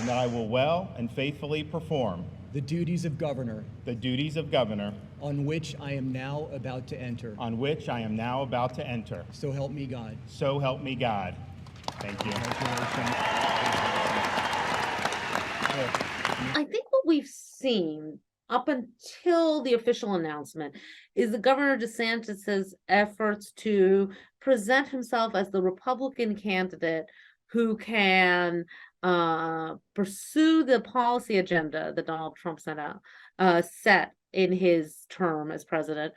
and that I will well and faithfully perform the duties of governor on which I am now about to enter. So help me God. So help me God. Thank you. I think what we've seen up until the official announcement is the Governor DeSantis's efforts to present himself as the Republican candidate who can pursue the policy agenda that Donald Trump set in his term as president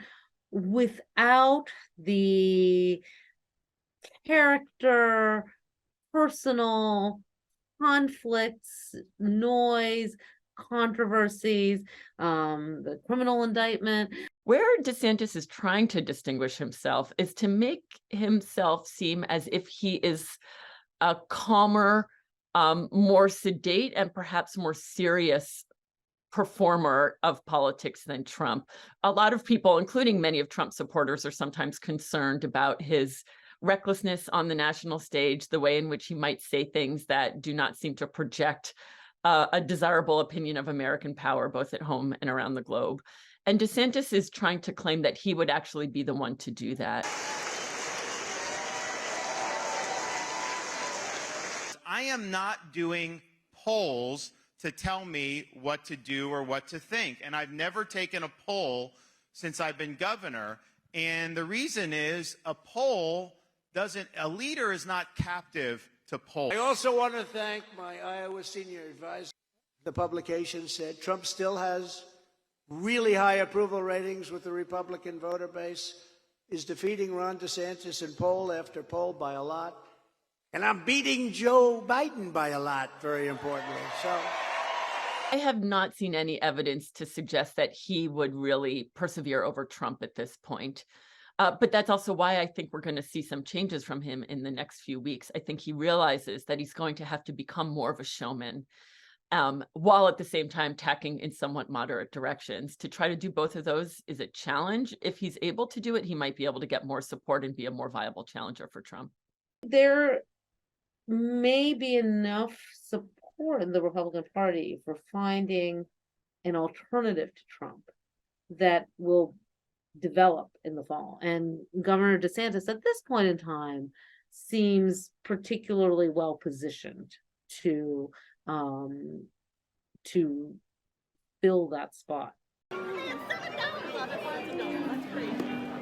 without the character, personal conflicts, noise, controversies, the criminal indictment. Where DeSantis is trying to distinguish himself is to make himself seem as if he is a calmer, more sedate, and perhaps more serious performer of politics than Trump. A lot of people, including many of Trump's supporters, are sometimes concerned about his recklessness on the national stage, the way in which he might say things that do not seem to project a desirable opinion of American power, both at home and around the globe. And DeSantis is trying to claim that he would actually be the one to do that. I am not doing polls to tell me what to do or what to think. And I've never taken a poll since I've been governor. And the reason is a leader is not captive to polls. I also want to thank my Iowa senior advisor. The publication said Trump still has really high approval ratings with the Republican voter base, is defeating Ron DeSantis in poll after poll by a lot. And I'm beating Joe Biden by a lot, very importantly. So I have not seen any evidence to suggest that he would really persevere over Trump at this point. But that's also why I think we're going to see some changes from him in the next few weeks. I think he realizes that he's going to have to become more of a showman, while at the same time tacking in somewhat moderate directions. To try to do both of those is a challenge. If he's able to do it, he might be able to get more support and be a more viable challenger for Trump. There may be enough support in the Republican Party for finding an alternative to Trump that will develop in the fall. And Governor DeSantis at this point in time seems particularly well positioned to fill that spot.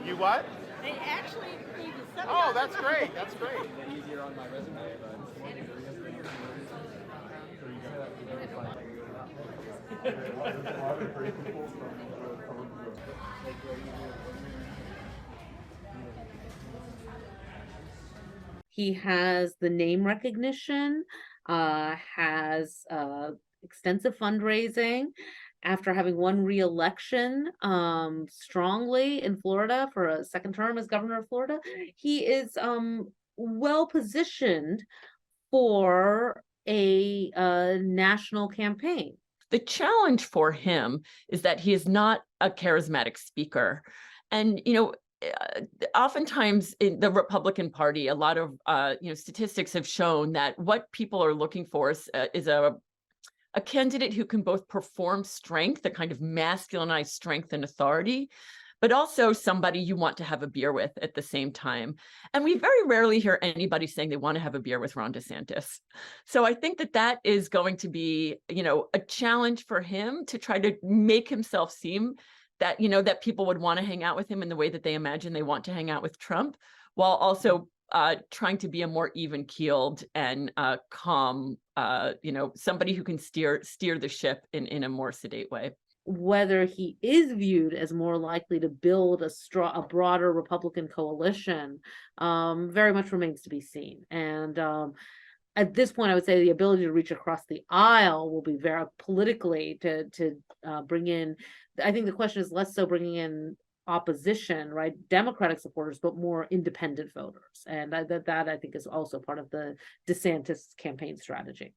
You what? They actually paid the $7. Oh, that's great. That's great. easier on my resume, but He has the name recognition, has extensive fundraising. After having won re-election strongly in Florida for a second term as governor of Florida, he is well positioned for a national campaign. The challenge for him is that he is not a charismatic speaker. And, oftentimes in the Republican Party, a lot of, statistics have shown that what people are looking for is a candidate who can both perform strength, the kind of masculinized strength and authority, but also somebody you want to have a beer with at the same time. And we very rarely hear anybody saying they want to have a beer with Ron DeSantis. So I think that is going to be, a challenge for him to try to make himself seem that, that people would want to hang out with him in the way that they imagine they want to hang out with Trump, while also trying to be a more even-keeled and calm, somebody who can steer the ship in a more sedate way. Whether he is viewed as more likely to build a broader Republican coalition very much remains to be seen. And at this point, I would say the ability to reach across the aisle will be very politically to bring in. I think the question is less so bringing in opposition, right, Democratic supporters, but more independent voters. And that I think is also part of the DeSantis campaign strategy.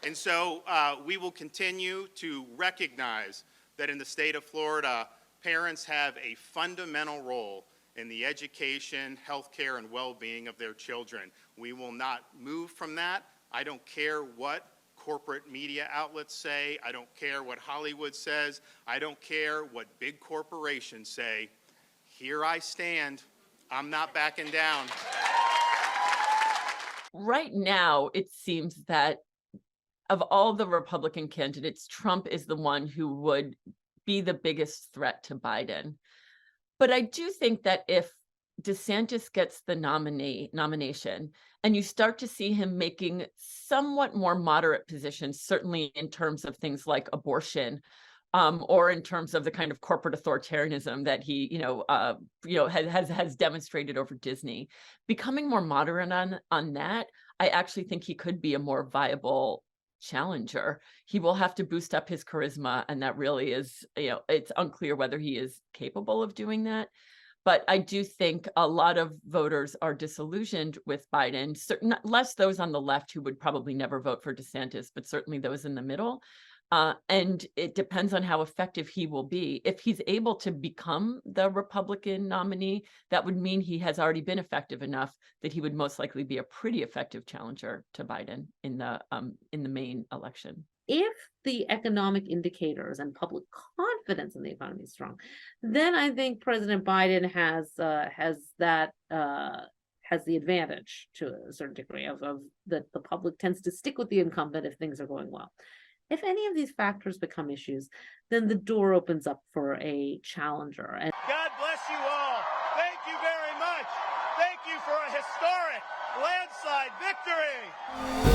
And so we will continue to recognize that in the state of Florida, Parents have a fundamental role in the education, healthcare, and well-being of their children. We will not move from that. I don't care what corporate media outlets say. I don't care what Hollywood says. I don't care what big corporations say. Here I stand. I'm not backing down. Right now, it seems that of all the Republican candidates, Trump is the one who would be the biggest threat to Biden. But I do think that if DeSantis gets the nomination and you start to see him making somewhat more moderate positions, certainly in terms of things like abortion, or in terms of the kind of corporate authoritarianism that he, has demonstrated over Disney, becoming more moderate on that, I actually think he could be a more viable challenger. He will have to boost up his charisma, and that really is, it's unclear whether he is capable of doing that. But I do think a lot of voters are disillusioned with Biden, less those on the left who would probably never vote for DeSantis, but certainly those in the middle. And it depends on how effective he will be. If he's able to become the Republican nominee, that would mean he has already been effective enough that he would most likely be a pretty effective challenger to Biden in the main election. If the economic indicators and public confidence in the economy is strong, then I think President Biden has the advantage to a certain degree of that the public tends to stick with the incumbent if things are going well. If any of these factors become issues, then the door opens up for a challenger. And God bless you all. Thank you very much. Thank you for a historic landslide victory.